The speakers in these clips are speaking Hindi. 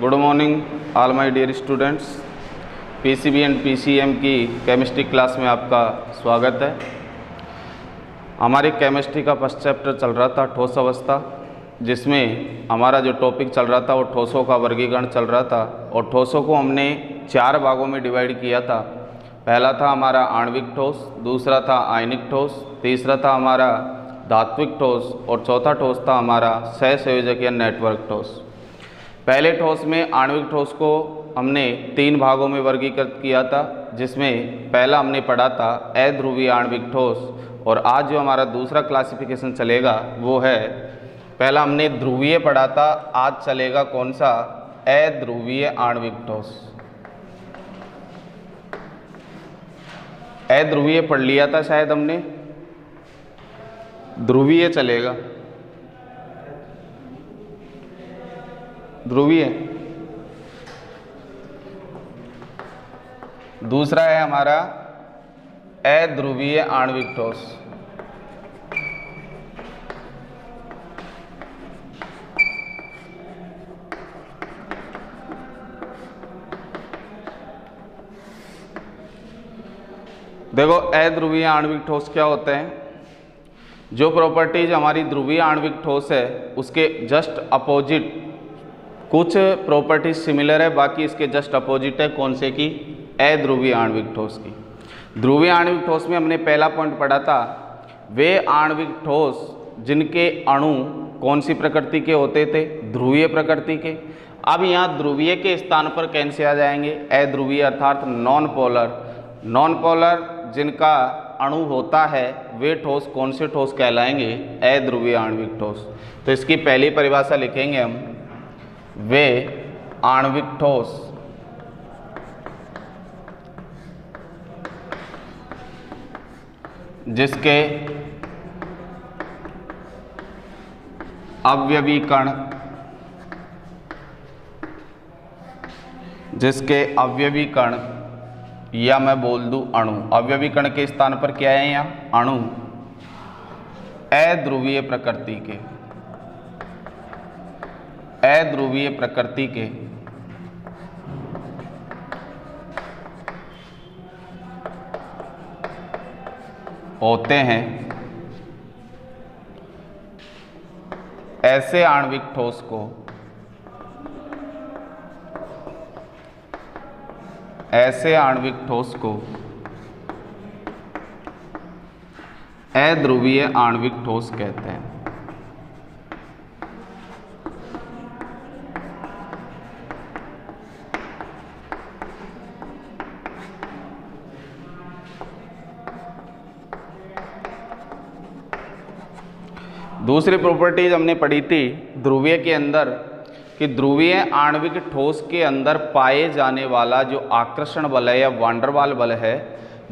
Good morning all my dear students. PCB and PCM की केमिस्ट्री क्लास में आपका स्वागत है। हमारी केमिस्ट्री का फर्स्ट चैप्टर चल रहा था ठोस अवस्था, जिसमें हमारा जो टॉपिक चल रहा था वो ठोसों का वर्गीकरण चल रहा था। और ठोसों को हमने 4 भागों में डिवाइड किया था। पहला था हमारा आणविक ठोस, दूसरा था आयनिक ठोस, तीसरा था हमारा धात्विक ठोस और चौथा ठोस था हमारा सहसंयोजक या नेटवर्क ठोस। पहले ठोस में आणविक ठोस को हमने 3 भागों में वर्गीकृत किया था, जिसमें पहला हमने पढ़ा था अध्रुवीय आणविक ठोस। और आज जो हमारा दूसरा क्लासिफिकेशन चलेगा वो है, पहला हमने ध्रुवीय पढ़ा था, आज चलेगा कौन सा, अध्रुवीय आणविक ठोस। अध्रुवीय पढ़ लिया था शायद हमने, ध्रुवीय चलेगा। ध्रुवीय दूसरा है हमारा अध्रुवीय आणविक ठोस। देखो अध्रुवीय आणविक ठोस क्या होते हैं। जो प्रॉपर्टीज हमारी ध्रुवीय आणविक ठोस है उसके जस्ट अपोजिट कुछ प्रॉपर्टीज सिमिलर है, बाकी इसके जस्ट अपोजिट है कौन से की, अध्रुवीय आणविक ठोस की। ध्रुवीय आणविक ठोस में हमने पहला पॉइंट पढ़ा था, वे आणविक ठोस जिनके अणु कौन सी प्रकृति के होते थे, ध्रुवीय प्रकृति के। अब यहाँ ध्रुवीय के स्थान पर कैसे आ जाएंगे, अध्रुवीय अर्थात नॉन पोलर। नॉन पोलर जिनका अणु होता है वे ठोस कौन से ठोस कहलाएंगे, अध्रुवीय आणविक ठोस। तो इसकी पहली परिभाषा लिखेंगे हम, वे आणविक ठोस जिसके अवयवी कण या मैं बोल दूं अणु, अवयवी कण के स्थान पर क्या है यहाँ, अणु अध्रुवीय प्रकृति के, अध्रुवीय प्रकृति के होते हैं। ऐसे आणविक ठोस को अध्रुवीय आणविक ठोस कहते हैं। दूसरी प्रॉपर्टीज हमने पढ़ी थी ध्रुवीय के अंदर कि ध्रुवीय आणविक ठोस के अंदर पाए जाने वाला जो आकर्षण बल है या वांडरवाल बल है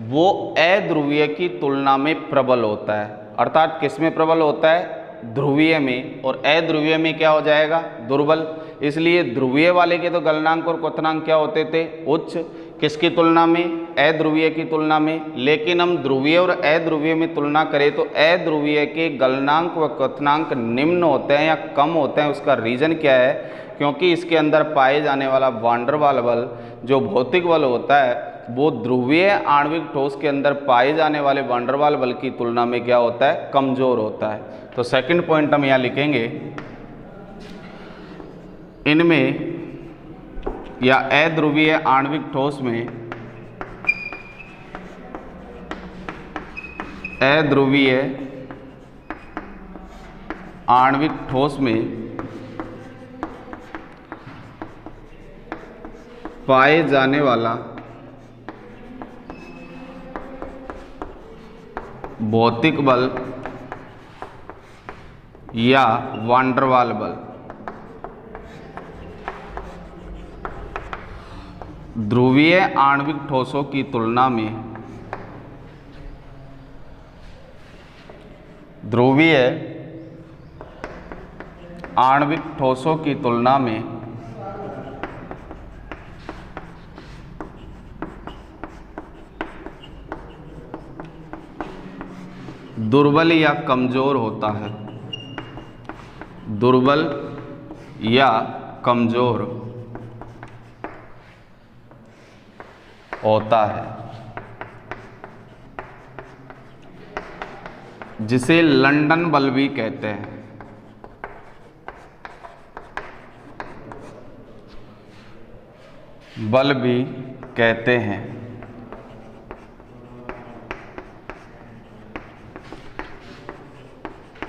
वो अध्रुवीय की तुलना में प्रबल होता है। अर्थात किस में प्रबल होता है, ध्रुवीय में, और अध्रुवीय में क्या हो जाएगा, दुर्बल। इसलिए ध्रुवीय वाले के तो गलनांक और क्वथनांक क्या होते थे, उच्च। किसकी तुलना में, अध्रुवीय की तुलना में। लेकिन हम ध्रुवीय और अध्रुवीय में तुलना करें तो अध्रुवीय के गलनांक व क्वथनांक निम्न होते हैं या कम होते हैं। उसका रीज़न क्या है, क्योंकि इसके अंदर पाए जाने वाला वांडरवाल बल जो भौतिक बल होता है वो ध्रुवीय आणविक ठोस के अंदर पाए जाने वाले वांडरवाल बल की तुलना में क्या होता है, कमजोर होता है। तो सेकंड पॉइंट हम यहाँ लिखेंगे, इनमें या अध्रुवीय आणविक ठोस में, अध्रुवीय आणविक ठोस में पाए जाने वाला भौतिक बल या वांडरवाल बल ध्रुवीय आणविक ठोसों की तुलना में, ध्रुवीय आणविक ठोसों की तुलना में दुर्बल या कमजोर होता है, दुर्बल या कमजोर होता है, जिसे लंदन बल भी कहते हैं। बल भी कहते हैं।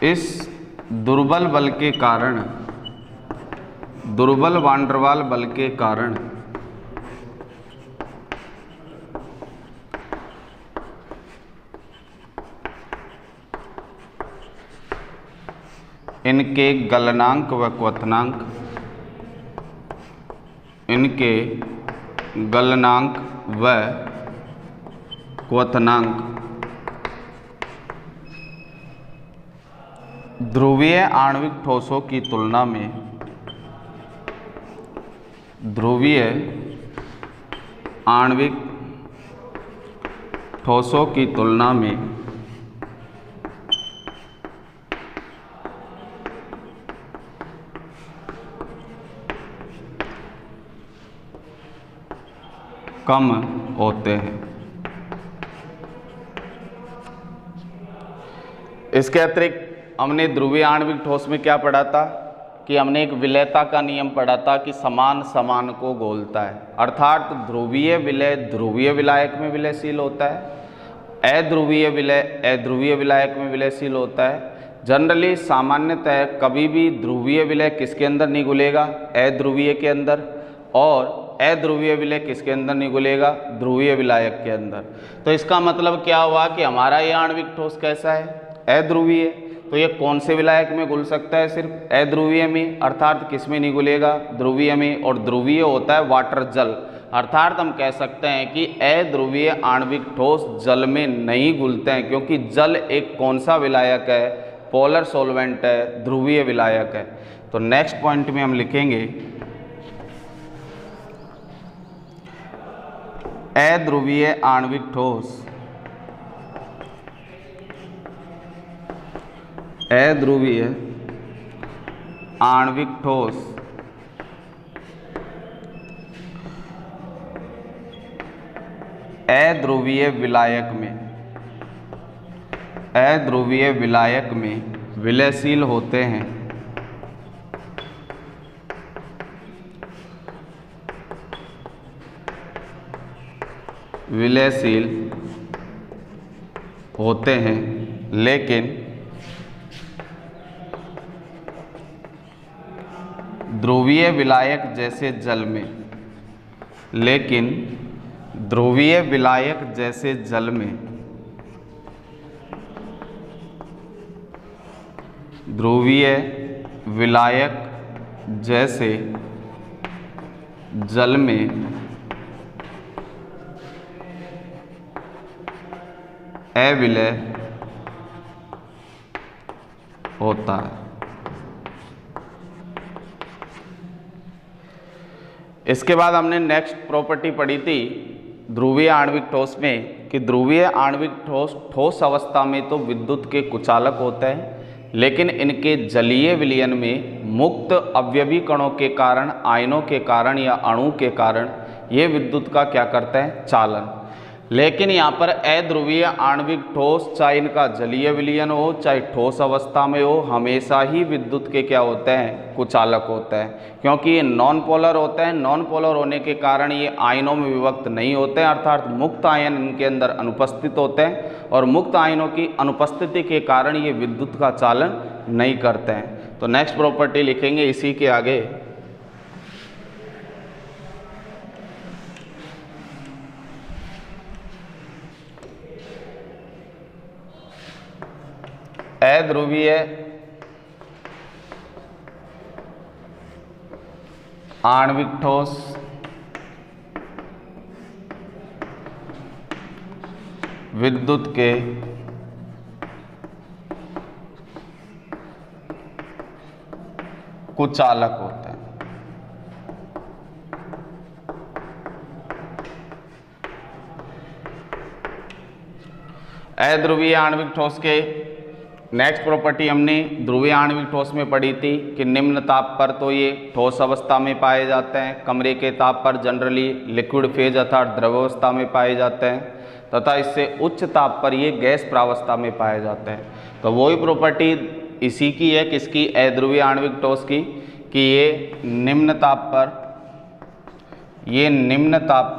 इस दुर्बल बल के कारण, दुर्बल वांडरवाल बल के कारण इनके गलनांक व क्वथनांक, इनके गलनांक व क्वथनांक ध्रुवीय आणविक ठोसों की तुलना में, ध्रुवीय आणविक ठोसों की तुलना में कम होते हैं। इसके अतिरिक्त हमने ध्रुवीय आणविक ठोस में क्या पढ़ा था कि हमने एक विलयता का नियम पढ़ा था कि समान समान को घोलता है, अर्थात ध्रुवीय विलय ध्रुवीय विलायक में विलयशील होता है, अध्रुवीय विलय अध्रुवीय विलायक में विलयशील होता है। जनरली सामान्यतः कभी भी ध्रुवीय विलय किसके अंदर नहीं घुलेगा, अध्रुवीय के अंदर, और अध्रुवीय विलय किसके अंदर नहीं घुलेगा, ध्रुवीय विलायक के अंदर। तो इसका मतलब क्या हुआ कि हमारा ये आणविक ठोस कैसा है, अध्रुवीय। तो ये कौन से विलायक में घुल सकता है, सिर्फ अध्रुवीय में, अर्थात किस में नहीं घुलेगा, ध्रुवीय में। और ध्रुवीय होता है वाटर जल, अर्थात हम कह सकते हैं कि अध्रुवीय आणविक ठोस जल में नहीं घुलते हैं, क्योंकि जल एक कौन सा विलायक है, पोलर सॉल्वेंट है, ध्रुवीय विलायक है। तो नेक्स्ट पॉइंट में हम लिखेंगे अध्रुवीय आणविक ठोस, अध्रुवीय आणविक ठोस अध्रुवीय विलायक में, अध्रुवीय विलायक में विलयशील होते हैं, विलयशील होते हैं, लेकिन ध्रुवीय विलायक जैसे जल में, लेकिन ध्रुवीय विलायक जैसे जल में, ध्रुवीय विलायक जैसे जल में अविलय होता है। इसके बाद हमने नेक्स्ट प्रॉपर्टी पढ़ी थी ध्रुवीय आणविक ठोस में कि ध्रुवीय आणविक ठोस ठोस अवस्था में तो विद्युत के कुचालक होते हैं, लेकिन इनके जलीय विलयन में मुक्त अवयवी कणों के कारण, आयनों के कारण या अणु के कारण ये विद्युत का क्या करते हैं, चालन। लेकिन यहाँ पर अध्रुवीय आणविक ठोस, चाहे इनका जलीय विलयन हो चाहे ठोस अवस्था में हो, हमेशा ही विद्युत के क्या होते हैं, कुचालक होते हैं, क्योंकि ये नॉन पोलर होते हैं। नॉन पोलर होने के कारण ये आयनों में विभक्त नहीं होते हैं, अर्थात मुक्त आयन इनके अंदर अनुपस्थित होते हैं, और मुक्त आयनों की अनुपस्थिति के कारण ये विद्युत का चालन नहीं करते हैं। तो नेक्स्ट प्रॉपर्टी लिखेंगे इसी के आगे, अध्रुवीय आणविक ठोस विद्युत के कुचालक होते हैं। अध्रुवीय आणविक ठोस के नेक्स्ट प्रॉपर्टी हमने ध्रुवीय आणविक ठोस में पढ़ी थी कि निम्न ताप पर तो ये ठोस अवस्था में पाए जाते हैं, कमरे के ताप पर जनरली लिक्विड फेज अर्थात द्रवावस्था में पाए जाते हैं, तथा इससे उच्च ताप पर ये गैस प्रावस्था में पाए जाते हैं। तो वही प्रॉपर्टी इसी की है, किसकी, अध्रुवीय आणविक ठोस की, कि ये निम्न ताप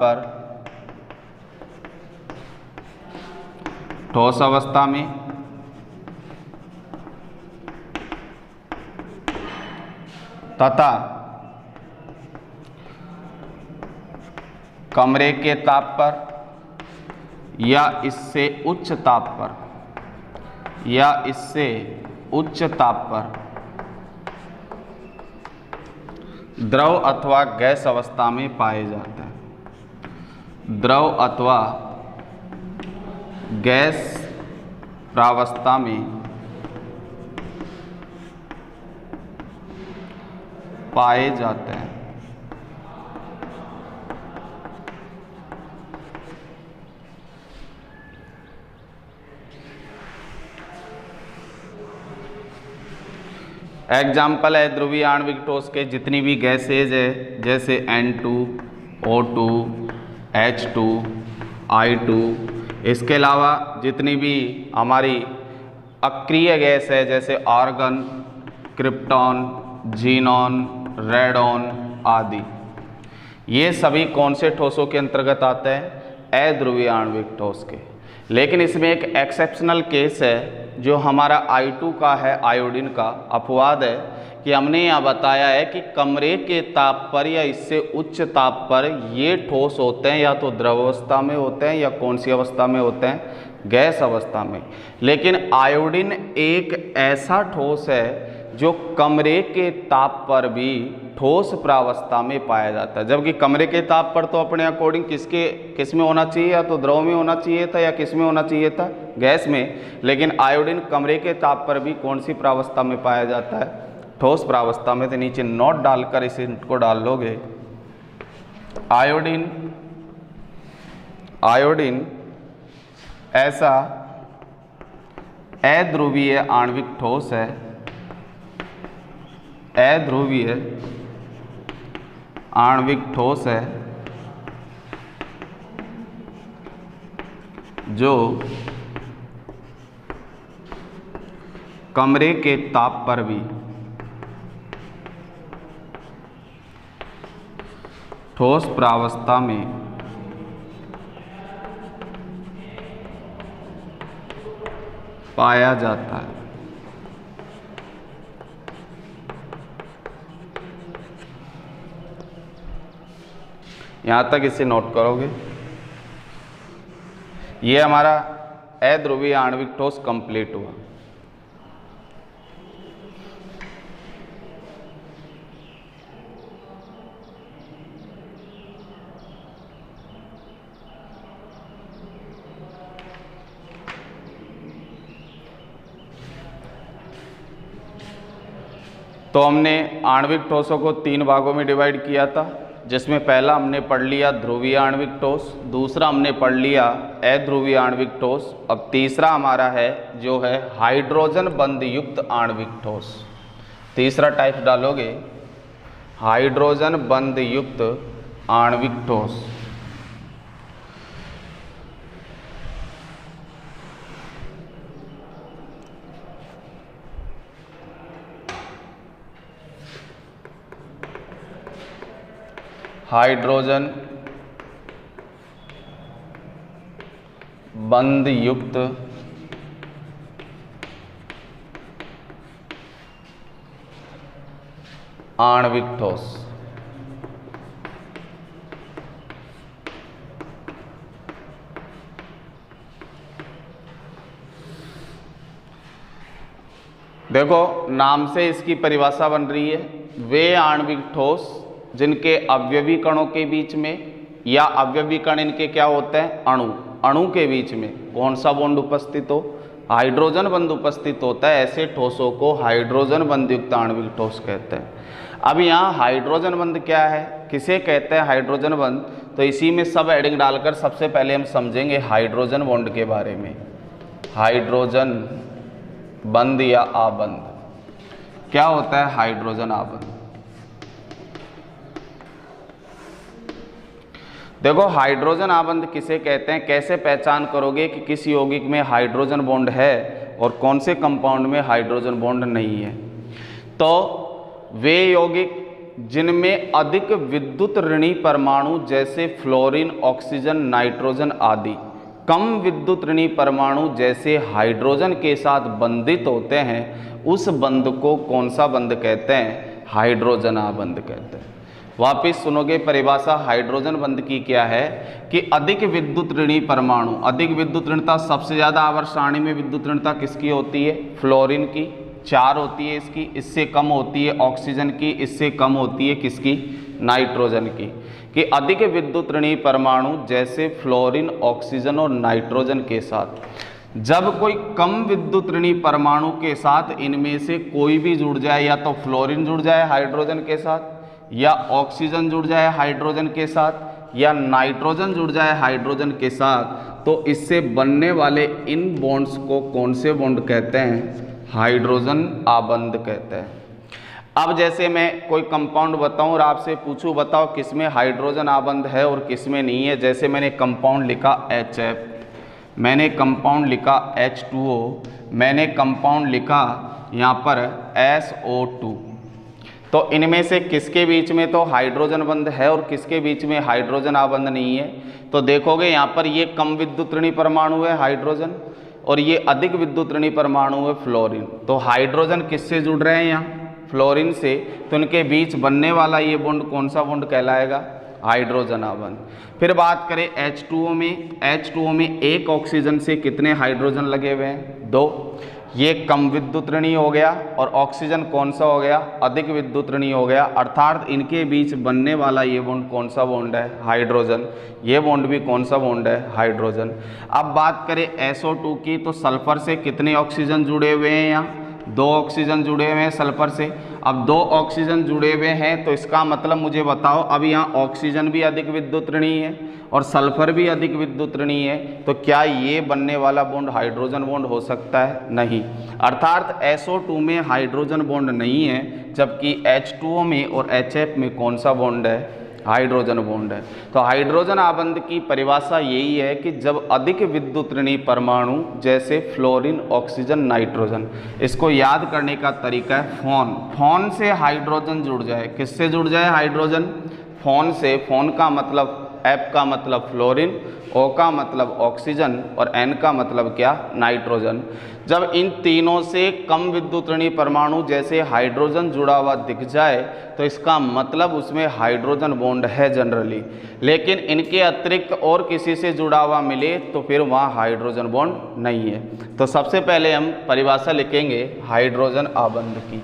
पर ठोस अवस्था में तथा कमरे के ताप पर या इससे उच्च ताप पर द्रव अथवा गैस अवस्था में पाए जाते हैं। द्रव अथवा गैस प्रावस्था में पाए जाते हैं। एग्जाम्पल है ध्रुवीय आणविक ठोस के जितनी भी गैसेज है, जैसे N2, O2, H2, I2, इसके अलावा जितनी भी हमारी अक्रिय गैस है जैसे आर्गन, क्रिप्टॉन, जीनॉन, रेडॉन आदि, ये सभी कौन से ठोसों के अंतर्गत आते हैं, अध्रुवीय आणविक ठोस के। लेकिन इसमें एक एक्सेप्शनल केस है जो हमारा I2 का है, आयोडीन का। अपवाद है कि हमने यहाँ बताया है कि कमरे के ताप पर या इससे उच्च ताप पर ये ठोस होते हैं, या तो द्रव अवस्था में होते हैं या कौन सी अवस्था में होते हैं, गैस अवस्था में। लेकिन आयोडीन एक ऐसा ठोस है जो कमरे के ताप पर भी ठोस प्रावस्था में पाया जाता है, जबकि कमरे के ताप पर तो अपने अकॉर्डिंग किस में होना चाहिए, या तो द्रव में होना चाहिए था या किस में होना चाहिए था, गैस में। लेकिन आयोडीन कमरे के ताप पर भी कौन सी प्रावस्था में पाया जाता है, ठोस प्रावस्था में। तो नीचे नोट डालकर इसको डाल लोगे। आयोडीन ऐसा अध्रुवीय आणविक ठोस है, अध्रुवीय आणविक ठोस है जो कमरे के ताप पर भी ठोस प्रावस्था में पाया जाता है। यहाँ तक इसे नोट करोगे। ये हमारा अध्रुवीय आणविक ठोस कंप्लीट हुआ। तो हमने आणविक ठोसों को 3 भागों में डिवाइड किया था, जिसमें पहला हमने पढ़ लिया ध्रुवीय आणविक ठोस, दूसरा हमने पढ़ लिया अध्रुवीय आणविक ठोस, अब तीसरा हमारा है जो है हाइड्रोजन बंध युक्त आणविक ठोस। तीसरा टाइप डालोगे हाइड्रोजन बंध युक्त आणविक ठोस। हाइड्रोजन बंध युक्त आणविक ठोस। देखो नाम से इसकी परिभाषा बन रही है, वे आणविक ठोस जिनके अवयवी कणों के बीच में या अवयवी कण इनके क्या होते हैं, अणु के बीच में कौन सा बॉन्ड उपस्थित हो, हाइड्रोजन बंध उपस्थित होता है, ऐसे ठोसों को हाइड्रोजन बंध युक्त आणविक ठोस कहते हैं। अब यहाँ हाइड्रोजन बंध क्या है, किसे कहते हैं हाइड्रोजन बंध, तो इसी में सब एडिंग डालकर सबसे पहले हम समझेंगे हाइड्रोजन बॉन्ड के बारे में। हाइड्रोजन बंध या आबंध। क्या होता है हाइड्रोजन आबंध? देखो हाइड्रोजन आबंध किसे कहते हैं, कैसे पहचान करोगे कि किस यौगिक में हाइड्रोजन बॉन्ड है और कौन से कंपाउंड में हाइड्रोजन बॉन्ड नहीं है? तो वे यौगिक जिनमें अधिक विद्युत ऋणी परमाणु जैसे फ्लोरीन, ऑक्सीजन, नाइट्रोजन आदि कम विद्युत ऋणी परमाणु जैसे हाइड्रोजन के साथ बंधित होते हैं, उस बंध को कौन सा बंध कहते हैं? हाइड्रोजन आबंध कहते हैं। वापिस सुनोगे परिभाषा हाइड्रोजन बंध की क्या है कि अधिक विद्युत ऋणी परमाणु, अधिक विद्युत ऋणता सबसे ज़्यादा आवर्त सारणी में विद्युत ऋणता किसकी होती है? फ्लोरीन की 4 होती है इसकी, इससे कम होती है ऑक्सीजन की, इससे कम होती है किसकी? नाइट्रोजन की। कि अधिक विद्युत ऋणी परमाणु जैसे फ्लोरीन, ऑक्सीजन और नाइट्रोजन के साथ जब कोई कम विद्युत ऋणी परमाणु के साथ इनमें से कोई भी जुड़ जाए, या तो फ्लोरीन जुड़ जाए हाइड्रोजन के साथ, या ऑक्सीजन जुड़ जाए हाइड्रोजन के साथ, या नाइट्रोजन जुड़ जाए हाइड्रोजन के साथ, तो इससे बनने वाले इन बॉन्ड्स को कौन से बॉन्ड कहते हैं? हाइड्रोजन आबंध कहते हैं। अब जैसे मैं कोई कंपाउंड बताऊं और आपसे पूछूं बताओ किसमें हाइड्रोजन आबंध है और किसमें नहीं है। जैसे मैंने कंपाउंड लिखा HF, मैंने कंपाउंड लिखा H2O, मैंने कंपाउंड लिखा यहाँ पर SO2, तो इनमें से किसके बीच में तो हाइड्रोजन बंध है और किसके बीच में हाइड्रोजन आबंध नहीं है? तो देखोगे यहाँ पर ये कम विद्युत ऋणी परमाणु है हाइड्रोजन, और ये अधिक विद्युत ऋणी परमाणु है फ्लोरीन। तो हाइड्रोजन किससे जुड़ रहे हैं यहाँ? फ्लोरीन से। तो इनके बीच बनने वाला ये बॉन्ड कौन सा बॉन्ड कहलाएगा? हाइड्रोजन आबंध। फिर बात करें H2O में, H2O में एक ऑक्सीजन से कितने हाइड्रोजन लगे हुए हैं? 2। ये कम विद्युत ऋणी हो गया, और ऑक्सीजन कौन सा हो गया? अधिक विद्युत ऋणी हो गया। अर्थात इनके बीच बनने वाला ये बॉन्ड कौन सा बॉन्ड है? हाइड्रोजन। ये बॉन्ड भी कौन सा बॉन्ड है? हाइड्रोजन। अब बात करें SO2 की, तो सल्फर से कितने ऑक्सीजन जुड़े हुए हैं? यहाँ 2 ऑक्सीजन जुड़े हुए हैं सल्फर से। अब 2 ऑक्सीजन जुड़े हुए हैं तो इसका मतलब मुझे बताओ, अब यहाँ ऑक्सीजन भी अधिक विद्युत ऋणी है और सल्फर भी अधिक विद्युत ऋणी है, तो क्या ये बनने वाला बॉन्ड हाइड्रोजन बॉन्ड हो सकता है? नहीं। अर्थात SO2 में हाइड्रोजन बॉन्ड नहीं है, जबकि H2O में और HF में कौन सा बॉन्ड है? हाइड्रोजन बॉन्ड है। तो हाइड्रोजन आबंध की परिभाषा यही है कि जब अधिक विद्युत ऋणी परमाणु जैसे फ्लोरीन, ऑक्सीजन, नाइट्रोजन, इसको याद करने का तरीका है फोन। फोन से हाइड्रोजन जुड़ जाए। किससे जुड़ जाए हाइड्रोजन? फोन से। फोन का मतलब F का मतलब फ्लोरीन, O का मतलब ऑक्सीजन और N का मतलब क्या? नाइट्रोजन। जब इन तीनों से कम विद्युत ऋणी परमाणु जैसे हाइड्रोजन जुड़ा हुआ दिख जाए तो इसका मतलब उसमें हाइड्रोजन बॉन्ड है जनरली, लेकिन इनके अतिरिक्त और किसी से जुड़ा हुआ मिले तो फिर वहाँ हाइड्रोजन बॉन्ड नहीं है। तो सबसे पहले हम परिभाषा लिखेंगे हाइड्रोजन आबंध की।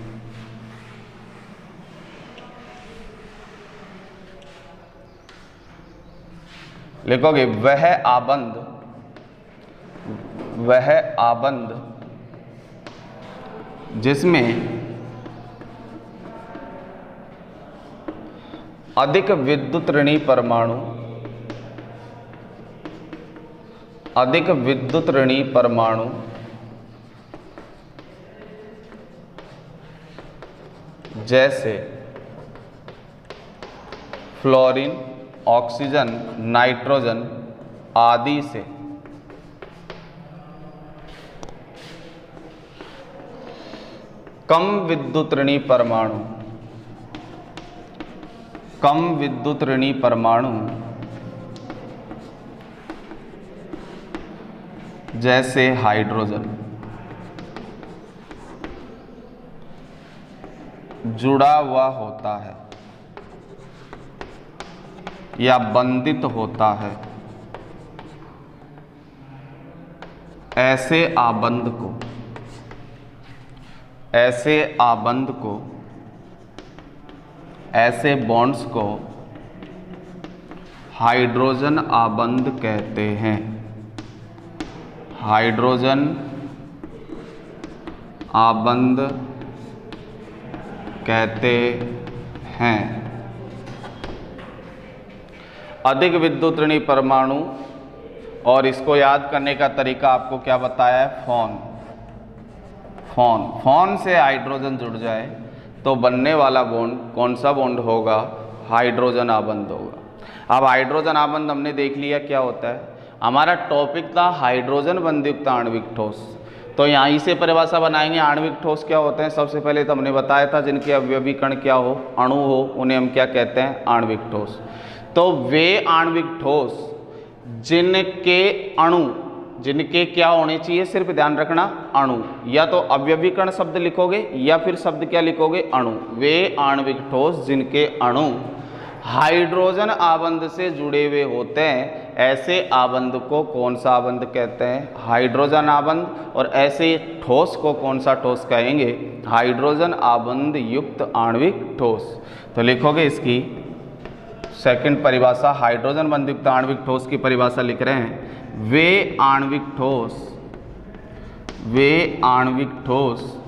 लिखोगे वह आबंध जिसमें अधिक विद्युत ऋणी परमाणु जैसे फ्लोरीन, ऑक्सीजन, नाइट्रोजन आदि से कम विद्युत ऋणी परमाणु जैसे हाइड्रोजन जुड़ा हुआ होता है या बंधित होता है, ऐसे बॉन्ड्स को हाइड्रोजन आबंध कहते हैं। हाइड्रोजन आबंध कहते हैं। अधिक विद्युत ऋणी परमाणु, और इसको याद करने का तरीका आपको क्या बताया है? फोन से हाइड्रोजन जुड़ जाए तो बनने वाला बॉन्ड कौन सा बॉन्ड होगा? हाइड्रोजन आबंध होगा। अब हाइड्रोजन आबंध हमने देख लिया क्या होता है। हमारा टॉपिक था हाइड्रोजन बंधयुक्त आणविक ठोस, तो यहीं से परिभाषा बनाएंगे आणविक ठोस क्या होते हैं। सबसे पहले तो हमने बताया था जिनके अवयवी कण क्या हो, अणु हो, उन्हें हम क्या कहते हैं? आणविक ठोस। तो वे आणविक ठोस जिनके अणु, जिनके क्या होने चाहिए, सिर्फ ध्यान रखना अणु, या तो अवयवी कण शब्द लिखोगे या फिर शब्द क्या लिखोगे? अणु। वे आणविक ठोस जिनके अणु हाइड्रोजन आबंध से जुड़े हुए होते हैं, ऐसे आबंध को कौन सा आबंध कहते हैं? हाइड्रोजन आबंध। और ऐसे ठोस को कौन सा ठोस कहेंगे? हाइड्रोजन आबंध युक्त आणविक ठोस। तो लिखोगे इसकी सेकंड परिभाषा, हाइड्रोजन बंध युक्त आणविक ठोस की परिभाषा लिख रहे हैं। वे आणविक ठोस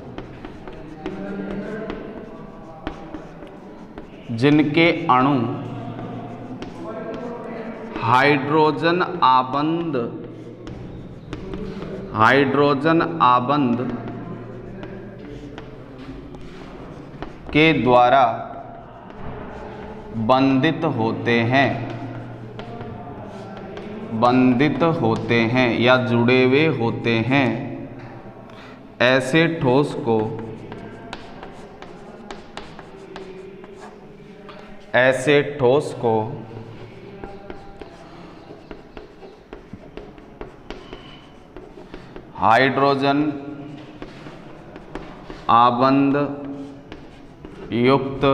जिनके अणु हाइड्रोजन आबंध के द्वारा बंधित होते हैं या जुड़े हुए होते हैं, ऐसे ठोस को हाइड्रोजन आबंध युक्त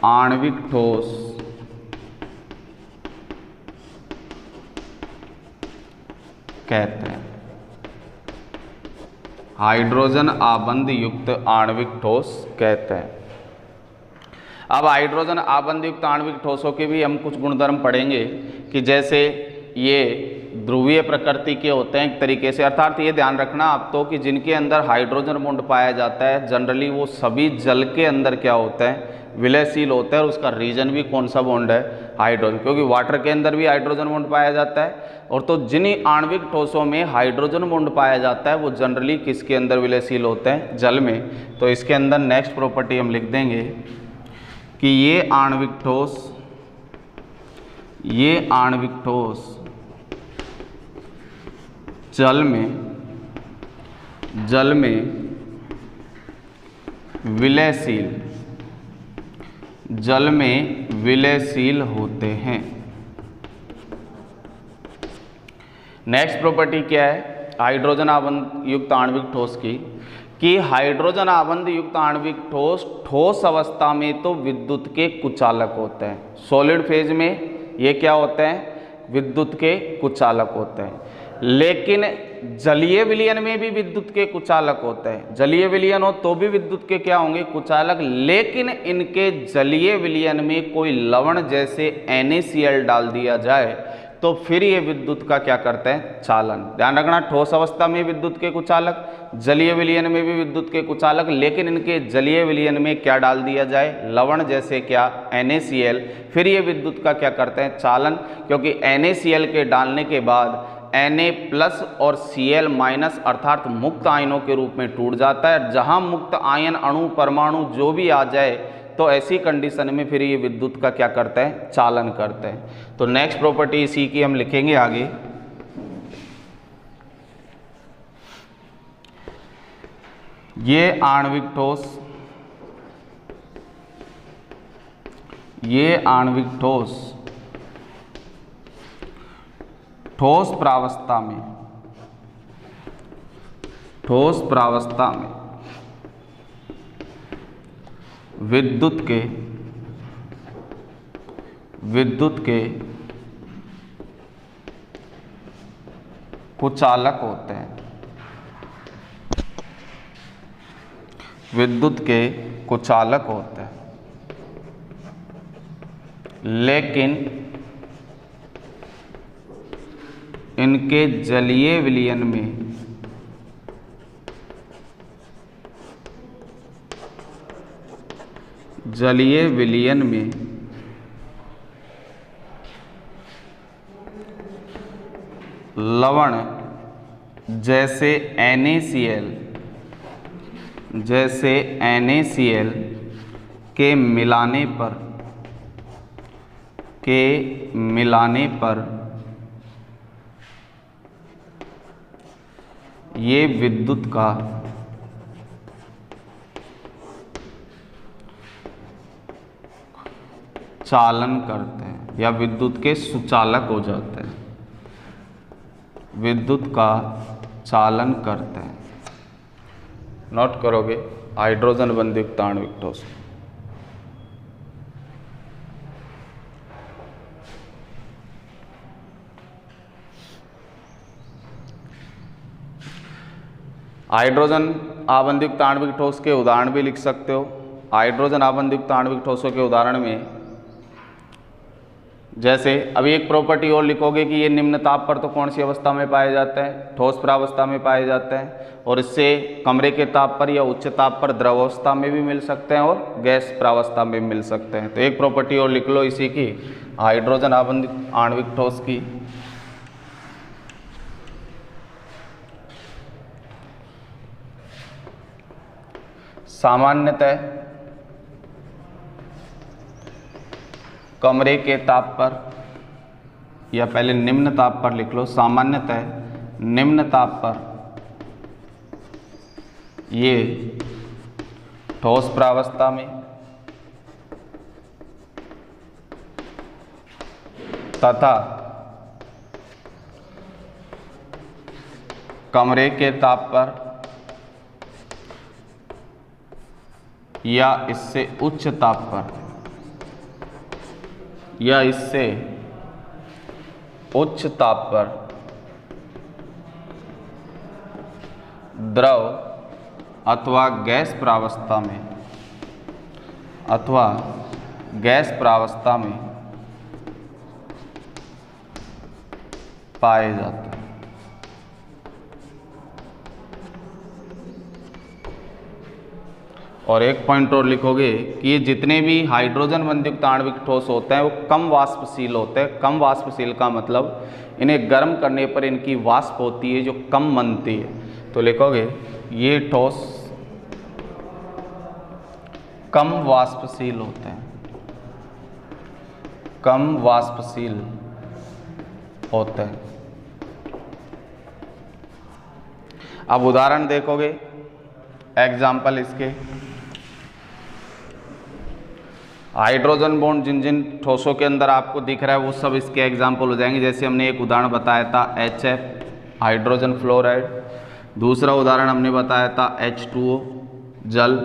आणविक ठोस कहते हैं। हाइड्रोजन आबंध युक्त आणविक ठोस कहते हैं। अब हाइड्रोजन आबंध युक्त आणविक ठोसों के भी हम कुछ गुणधर्म पढ़ेंगे कि जैसे ये ध्रुवीय प्रकृति के होते हैं एक तरीके से, अर्थात ये ध्यान रखना आप तो कि जिनके अंदर हाइड्रोजन बॉन्ड पाया जाता है जनरली वो सभी जल के अंदर क्या होता है? विलयशील होता है। और उसका रीजन भी कौन सा बॉन्ड है? हाइड्रोजन, क्योंकि वाटर के अंदर भी हाइड्रोजन बॉन्ड पाया जाता है। और तो जिन आणविक ठोसों में हाइड्रोजन बॉन्ड पाया जाता है वो जनरली किसके अंदर विलयशील होते हैं? जल में। तो इसके अंदर नेक्स्ट प्रॉपर्टी हम लिख देंगे कि ये आणविक ठोस जल में विलयशील होते हैं। नेक्स्ट प्रॉपर्टी क्या है हाइड्रोजन आबंध युक्त आणविक ठोस की? कि हाइड्रोजन आबंध युक्त आणविक ठोस अवस्था में तो विद्युत के कुचालक होते हैं। सॉलिड फेज में ये क्या होते हैं? विद्युत के कुचालक होते हैं। लेकिन जलीय विलयन में भी विद्युत के कुचालक होते हैं। जलीय विलयन हो तो भी विद्युत के क्या होंगे? कुचालक। लेकिन इनके जलीय विलयन में कोई लवण जैसे NaCl डाल दिया जाए तो फिर ये विद्युत का क्या करते हैं? चालन। ध्यान रखना, ठोस अवस्था में विद्युत के कुचालक, जलीय विलयन में भी विद्युत के कुचालक, लेकिन इनके जलीय विलयन में क्या डाल दिया जाए? लवण जैसे क्या? NaCl। फिर ये विद्युत का क्या करते हैं? चालन। क्योंकि NaCl के डालने के बाद Na+ और Cl- अर्थात मुक्त आयनों के रूप में टूट जाता है। जहां मुक्त आयन अणु परमाणु जो भी आ जाए तो ऐसी कंडीशन में फिर ये विद्युत का क्या करते हैं? चालन करते हैं। तो नेक्स्ट प्रॉपर्टी इसी की हम लिखेंगे आगे। ये आणविक ठोस ठोस प्रावस्था में विद्युत के कुचालक होते हैं। विद्युत के कुचालक होते हैं, लेकिन इनके जलीय विलयन में लवण जैसे NaCl, जैसे NaCl के मिलाने पर ये विद्युत का चालन करते हैं या विद्युत के सुचालक हो जाते हैं, विद्युत का चालन करते हैं। नोट करोगे हाइड्रोजन बंधयुक्त आणविक ठोस। हाइड्रोजन आबंधयुक्त आणविक ठोस के उदाहरण भी लिख सकते हो। हाइड्रोजन आबंधयुक्त आणविक ठोसों के उदाहरण में जैसे अभी एक प्रॉपर्टी और लिखोगे कि ये निम्न ताप पर तो कौन सी अवस्था में पाए जाते हैं, ठोस प्रावस्था में पाए जाते हैं, और इससे कमरे के ताप पर या उच्च ताप पर द्रवावस्था में भी मिल सकते हैं और गैस प्रावस्था में भी मिल सकते हैं। तो एक प्रॉपर्टी और लिख लो इसी की, हाइड्रोजन आबंधित आणविक ठोस की। सामान्यतः कमरे के ताप पर, या पहले निम्न ताप पर लिख लो, सामान्यतः निम्न ताप पर ये ठोस प्रावस्था में तथा कमरे के ताप पर या इससे उच्च ताप पर, या इससे उच्च ताप पर द्रव अथवा गैस प्रावस्था में पाए जाते हैं। और एक पॉइंट और लिखोगे कि ये जितने भी हाइड्रोजन बंधयुक्त आणविक ठोस होते हैं वो कम वाष्पशील होते हैं। कम वाष्पशील का मतलब इन्हें गर्म करने पर इनकी वाष्प होती है जो कम बनती है। तो लिखोगे ये ठोस कम वाष्पशील होते हैं, कम वाष्पशील होते हैं। अब उदाहरण देखोगे, एग्जाम्पल इसके, हाइड्रोजन बॉन्ड जिन जिन ठोसों के अंदर आपको दिख रहा है वो सब इसके एग्जाम्पल हो जाएंगे। जैसे हमने एक उदाहरण बताया था HF हाइड्रोजन फ्लोराइड, दूसरा उदाहरण हमने बताया था H2O जल,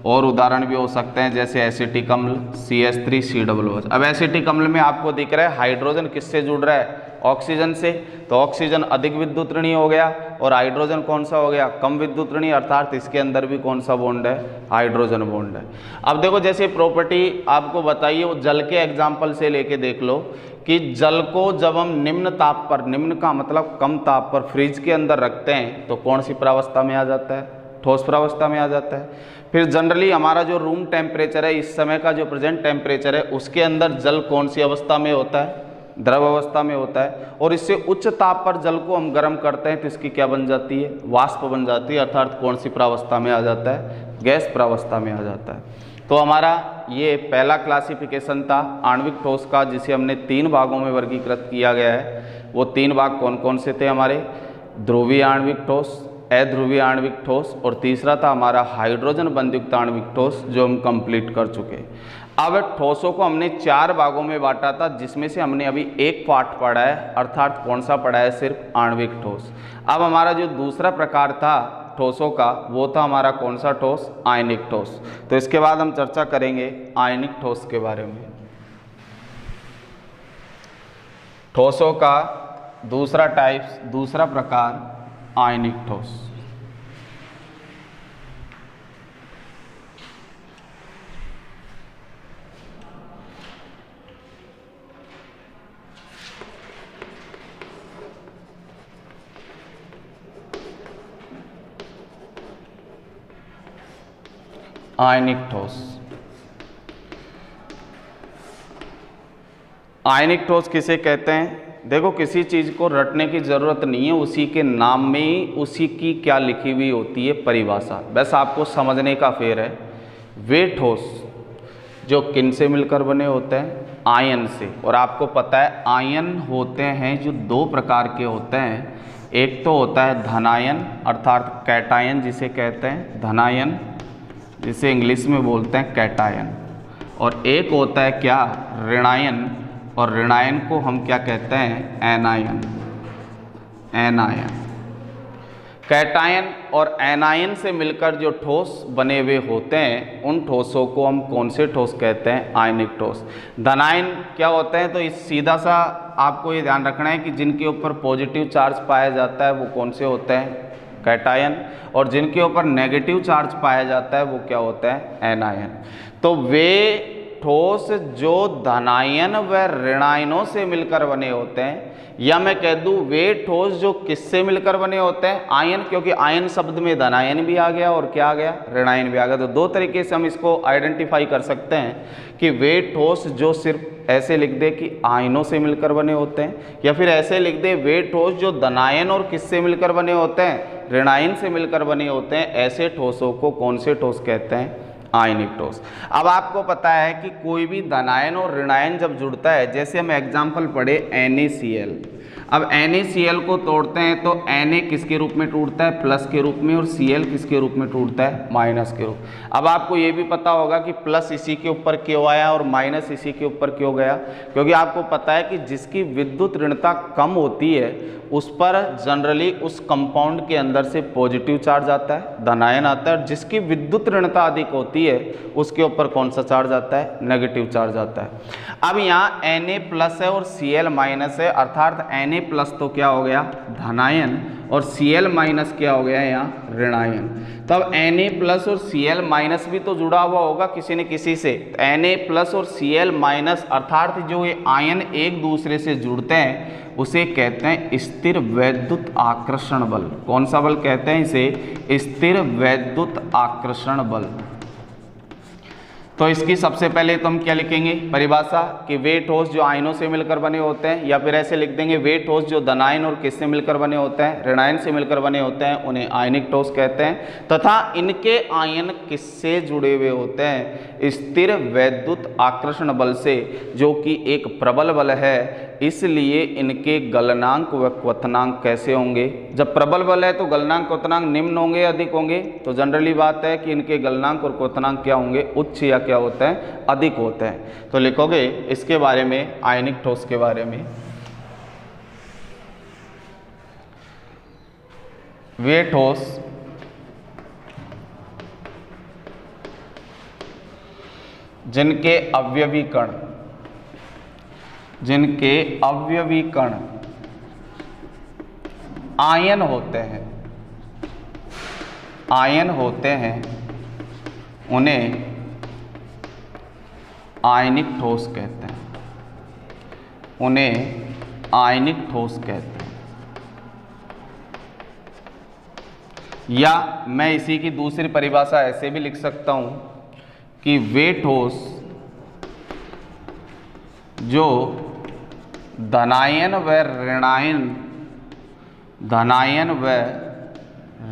और उदाहरण भी हो सकते हैं जैसे एसिटिक अम्ल CH3COOH। अब एसिटिक अम्ल में आपको दिख रहा है हाइड्रोजन किससे जुड़ रहा है, ऑक्सीजन से, तो ऑक्सीजन अधिक विद्युत ऋणीय हो गया और हाइड्रोजन कौन सा हो गया, कम विद्युत ऋणीय, अर्थात इसके अंदर भी कौन सा बॉन्ड है, हाइड्रोजन बॉन्ड है। अब देखो जैसे प्रॉपर्टी आपको बताइए वो जल के एग्जाम्पल से लेके देख लो कि जल को जब हम निम्न ताप पर, निम्न का मतलब कम ताप पर, फ्रिज के अंदर रखते हैं तो कौन सी प्रावस्था में आ जाता है, ठोस प्रावस्था में आ जाता है। फिर जनरली हमारा जो रूम टेम्परेचर है, इस समय का जो प्रेजेंट टेम्परेचर है, उसके अंदर जल कौन सी अवस्था में होता है, द्रव अवस्था में होता है, और इससे उच्च ताप पर जल को हम गर्म करते हैं तो इसकी क्या बन जाती है, वाष्प बन जाती है, अर्थात कौन सी प्रावस्था में आ जाता है, गैस प्रावस्था में आ जाता है। तो हमारा ये पहला क्लासिफिकेशन था आणविक ठोस का, जिसे हमने 3 भागों में वर्गीकृत किया गया है। वो 3 भाग कौन कौन से थे हमारे, ध्रुवीय आणविक ठोस, अध्रुवीय आणविक ठोस, और तीसरा था हमारा हाइड्रोजन बंधयुक्त आणविक ठोस, जो हम कंप्लीट कर चुके। अब ठोसों को हमने 4 भागों में बांटा था, जिसमें से हमने अभी एक पार्ट पढ़ा है, अर्थात कौन सा पढ़ा है, सिर्फ आणविक ठोस। अब हमारा जो दूसरा प्रकार था ठोसों का, वो था हमारा कौन सा ठोस, आयनिक ठोस। तो इसके बाद हम चर्चा करेंगे आयनिक ठोस के बारे में। ठोसों का दूसरा प्रकार आयनिक ठोस। आयनिक ठोस आयनिक ठोस किसे कहते हैं? देखो, किसी चीज़ को रटने की ज़रूरत नहीं है, उसी के नाम में ही उसी की क्या लिखी हुई होती है परिभाषा, बस आपको समझने का फेर है। वे ठोस जो किन से मिलकर बने होते हैं? आयन से। और आपको पता है आयन होते हैं जो दो प्रकार के होते हैं, एक तो होता है धनायन अर्थात कैटायन जिसे कहते हैं धनायन, जिसे इंग्लिश में बोलते हैं कैटायन, और एक होता है क्या? ऋणायन, और ऋणायन को हम क्या कहते हैं? एनायन। एनायन। कैटायन और एनायन से मिलकर जो ठोस बने हुए होते हैं उन ठोसों को हम कौन से ठोस कहते हैं? आयनिक ठोस। धनायन क्या होते हैं? तो इस सीधा सा आपको ये ध्यान रखना है कि जिनके ऊपर पॉजिटिव चार्ज पाया जाता है वो कौन से होते हैं? कैटायन, और जिनके ऊपर नेगेटिव चार्ज पाया जाता है वो क्या होता है? एनायन। तो वे ठोस जो धनायन व ऋणायनों से मिलकर बने होते हैं, या मैं कह दूं वे ठोस जो किससे मिलकर बने होते हैं? आयन, क्योंकि आयन शब्द में धनायन भी आ गया और क्या आ गया? ऋणायन भी आ गया। तो दो तरीके से हम इसको आइडेंटिफाई कर सकते हैं कि वे ठोस जो सिर्फ ऐसे लिख दे कि आयनों से मिलकर बने होते हैं, या फिर ऐसे लिख दे वे ठोस जो धनायन और किससे मिलकर बने होते हैं? ऋणायन से मिलकर बने होते हैं। ऐसे ठोसों को कौन से ठोस कहते हैं? आयनिक ठोस। अब आपको पता है कि कोई भी धनायन और ऋणायन जब जुड़ता है, जैसे हम एग्जाम्पल पढ़े NaCl, अब NaCl को तोड़ते हैं तो Na किसके रूप में टूटता है? प्लस के रूप में, और Cl किसके रूप में टूटता है? माइनस के रूप। अब आपको ये भी पता होगा कि प्लस इसी के ऊपर क्यों आया और माइनस इसी के ऊपर क्यों गया, क्योंकि आपको पता है कि जिसकी विद्युत ऋणता कम होती है उस पर जनरली उस कंपाउंड के अंदर से पॉजिटिव चार्ज आता है, धनायन आता है, और जिसकी विद्युत ऋणता अधिक होती है उसके ऊपर कौन सा चार्ज आता है? नेगेटिव चार्ज आता है। अब यहाँ Na प्लस है और Cl माइनस है, अर्थात Na प्लस तो क्या हो गया? धनायन, और Cl माइनस क्या हो गया? यहाँ ऋणायन। तब Na प्लस और Cl माइनस भी तो जुड़ा हुआ होगा किसी न किसी से। Na प्लस और Cl माइनस अर्थात जो ये आयन एक दूसरे से जुड़ते हैं उसे कहते हैं स्थिर वैद्युत आकर्षण बल। कौन सा बल कहते हैं इसे? स्थिर वैद्युत आकर्षण बल। तो इसकी सबसे पहले तो हम क्या लिखेंगे परिभाषा कि वे ठोस जो आयनों से मिलकर बने होते हैं, या फिर ऐसे लिख देंगे वे ठोस जो धनायन और किससे मिलकर बने होते हैं? ऋणायन से मिलकर बने होते हैं, उन्हें आयनिक ठोस कहते हैं, तथा इनके आयन किससे जुड़े हुए होते हैं? स्थिर वैद्युत आकर्षण बल से, जो कि एक प्रबल बल है। इसलिए इनके गलनांक व क्वथनांक कैसे होंगे? जब प्रबल बल है तो गलनांक क्वथनांक निम्न होंगे अधिक होंगे? तो जनरली बात है कि इनके गलनांक और क्वथनांक क्या होंगे? उच्च या क्या होता है? अधिक होते हैं। तो लिखोगे इसके बारे में, आयनिक ठोस के बारे में, वे ठोस जिनके अवयवी कण आयन होते हैं, उन्हें आयनिक ठोस कहते हैं। या मैं इसी की दूसरी परिभाषा ऐसे भी लिख सकता हूं कि वे ठोस जो धनायन व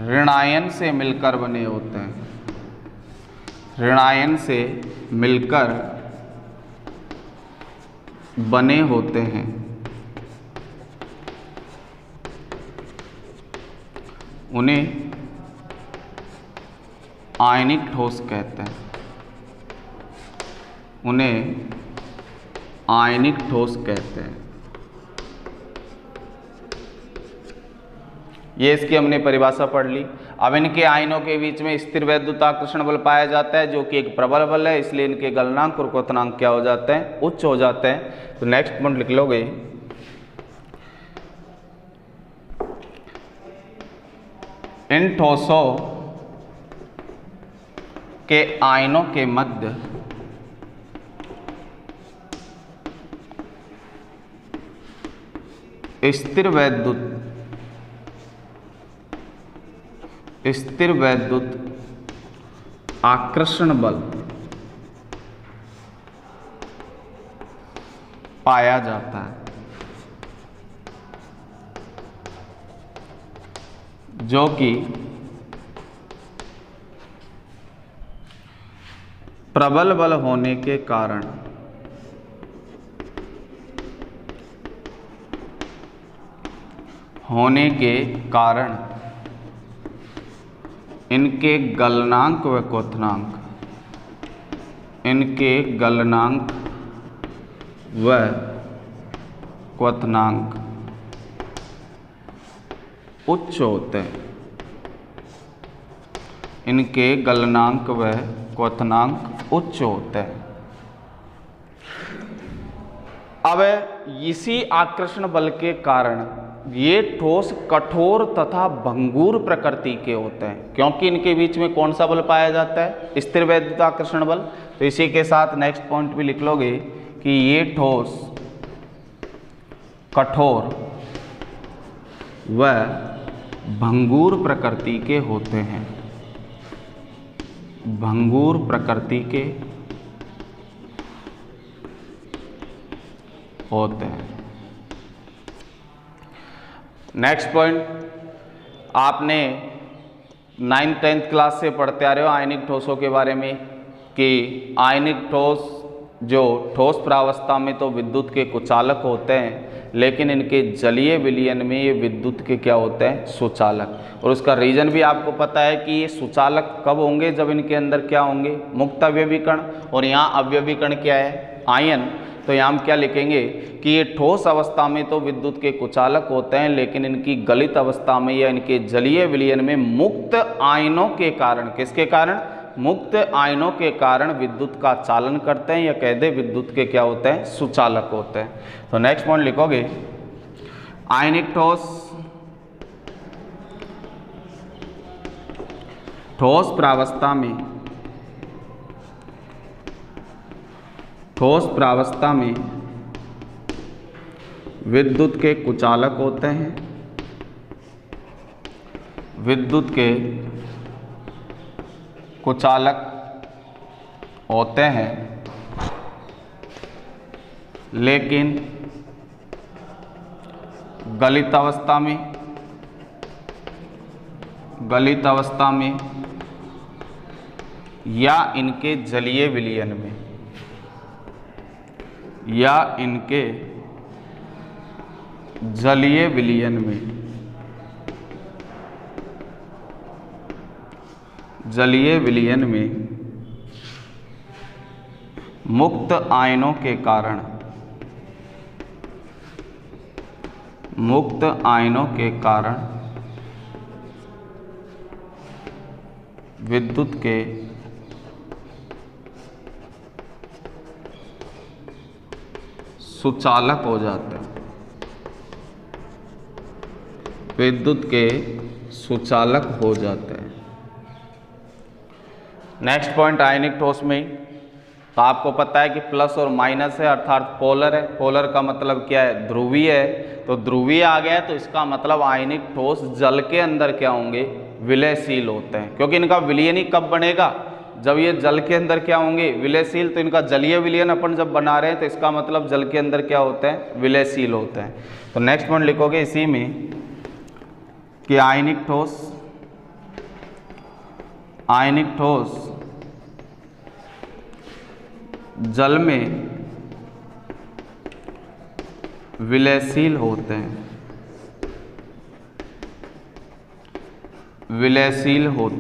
ऋणायन से मिलकर बने होते हैं, ऋणायन से मिलकर बने होते हैं, उन्हें आयनिक ठोस कहते हैं। ये इसकी हमने परिभाषा पढ़ ली। अब इनके आयनों के बीच में स्थिर वैद्युताकर्षण बल पाया जाता है, जो कि एक प्रबल बल है, इसलिए इनके गलनांक और क्वथनांक क्या हो जाते हैं? उच्च हो जाते हैं। तो नेक्स्ट पॉइंट लिख लोगे, इन ठोसों के आयनों के मध्य स्थिर वैद्युत आकर्षण बल पाया जाता है, जो कि प्रबल बल होने के कारण इनके गलनांक व क्वथनांक उच्च होते हैं। इनके गलनांक व क्वथनांक उच्च होते हैं। अब इसी आकर्षण बल के कारण ये ठोस कठोर तथा भंगुर प्रकृति के होते हैं, क्योंकि इनके बीच में कौन सा बल पाया जाता है? स्थिर वैद्युत आकर्षण बल। तो इसी के साथ नेक्स्ट पॉइंट भी लिख लोगे कि ये ठोस कठोर व भंगुर प्रकृति के होते हैं, भंगुर प्रकृति के होते हैं। नेक्स्ट पॉइंट, आपने 9th 10th क्लास से पढ़ते आ रहे हो आयनिक ठोसों के बारे में कि आयनिक ठोस जो ठोस प्रावस्था में तो विद्युत के कुचालक होते हैं, लेकिन इनके जलीय विलयन में ये विद्युत के क्या होते हैं? सुचालक। और उसका रीजन भी आपको पता है कि ये सुचालक कब होंगे? जब इनके अंदर क्या होंगे? मुक्त अवयवीकरण। और यहाँ अवयवीकरण क्या है? आयन। तो यहाँ हम क्या लिखेंगे कि ये ठोस अवस्था में तो विद्युत के कुचालक होते हैं, लेकिन इनकी गलित अवस्था में या इनके जलीय विलयन में मुक्त आयनों के कारण, किसके कारण? मुक्त आयनों के कारण विद्युत का चालन करते हैं, या कह दे विद्युत के क्या होते हैं? सुचालक होते हैं। तो नेक्स्ट पॉइंट लिखोगे, आयनिक ठोस प्रावस्था में विद्युत के कुचालक होते हैं, विद्युत के कुचालक होते हैं, लेकिन गलित अवस्था में या इनके जलीय विलयन में जलीय विलयन में मुक्त आयनों के कारण विद्युत के सुचालक हो जाते हैं, विद्युत के सुचालक हो जाते हैं। नेक्स्ट पॉइंट, आयनिक ठोस में तो आपको पता है कि प्लस और माइनस है, अर्थात पोलर है। पोलर का मतलब क्या है? ध्रुवीय है। तो ध्रुवीय आ गया तो इसका मतलब आयनिक ठोस जल के अंदर क्या होंगे? विलयशील होते हैं, क्योंकि इनका विलयन ही कब बनेगा? जब ये जल के अंदर क्या होंगे? विलयशील। तो इनका जलीय विलयन अपन जब बना रहे हैं तो इसका मतलब जल के अंदर क्या होते हैं? विलयशील होते हैं। तो नेक्स्ट पॉइंट लिखोगे इसी में कि आयनिक ठोस जल में विलयशील होते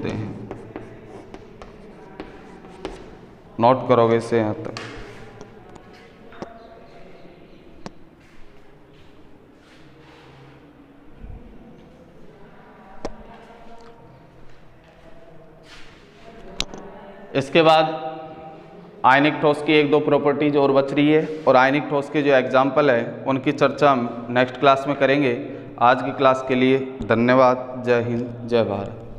हैं, नोट करोगे इसे यहाँ तक। इसके बाद आयनिक ठोस की 1-2 प्रॉपर्टीज और बच रही है, और आयनिक ठोस के जो एग्जाम्पल है उनकी चर्चा हम नेक्स्ट क्लास में करेंगे। आज की क्लास के लिए धन्यवाद। जय हिंद, जय भारत।